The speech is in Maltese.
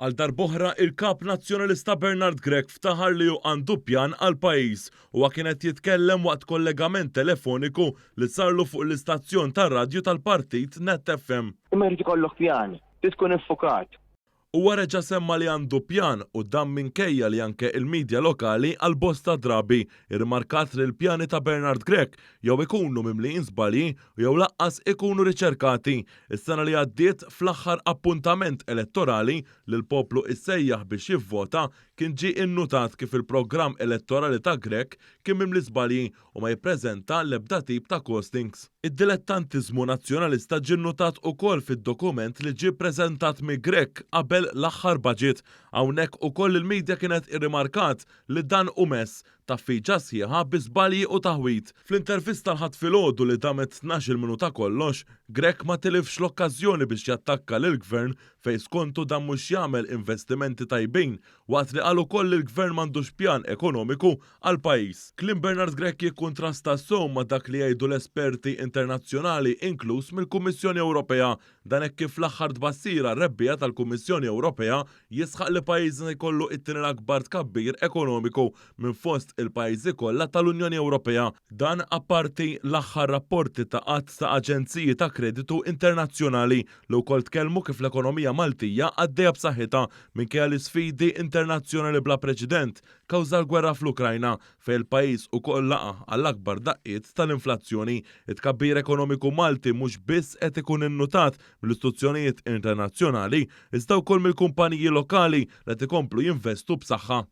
Għal darboħra il-kap nazzjonalista Bernard Grech ftaħar li għandu pjan għal pajjiż u kienet jitkellem waqt kollegament telefoniku li sarlu fuq l-istazzjon tar-radju tal-partit Net FM. Imma jrid ikollok pjan, tkun infukat. U reġa' semma li għandu pjan u dan minkejja li anke il-medja lokali għal bosta drabi irmarkat li l-pjani ta' Bernard Grech jew ikunu mimlijin żbalji jew laqqas ikunu riċerkati. Is-sena li għaddiet fl-aħħar appuntament elettorali li l-poplu issejjaħ biex jivvota kien ġie innutat kif il-programm elettorali ta' Grech kien mimli żbalji u ma jippreżenta l-ebda tip ta' costings. Id-dilettantiżmu nazzjonalista ġie nnutat ukoll fid-dokument li ġie ppreżentat mi Grech qabel l-aħħar budget. Hawnhekk ukoll il-medja kienet irrimarkat li dan mess ta' fiġa sħiħa bi żbalji u taħwit. Fl-intervista l-ħadd filgħodu li damet 12 minuta kollox, Grech ma tilifx l-okkażjoni biex jattakka lill-gvern fejn skontu dan mhux jagħmel investimenti tajbin waqt li qal ukoll li l-gvern m'għandux pjan ekonomiku għal pajjiż. Kliem Bernard Grech jikkuntrasta sew ma' dak li jgħidu l-esperti internazzjonali inkluż mill-Kummissjoni Ewropea. Dan hekk kif l-aħħar tbassira rebbija tal-Kummissjoni Ewropea jisħaq li pajjiżna jkollu it-tieni l-akbar tkabbir ekonomiku minn fost il-pajjiżi kollha tal-Unjoni Ewropea. Dan apparti l-aħħar rapporti ta' qatt ta' aġenziji ta' kreditu internazzjonali li wkoll tkellmu kif l-ekonomija Maltija għaddejja b'saħħitha minkejja l-isfidi internazzjonali bla preċedent kawża l-gwerra fl-Ukrajna fejn il-pajjiż ukoll laqa għall-akbar daqqiet tal-inflazzjoni. It-tkabbir ekonomiku Malti mhux biss qed ikun innutat mill-istituzzjonijiet internazzjonali iżda wkoll mill-kumpaniji lokali li qed ikomplu jinvestu b'saħħa.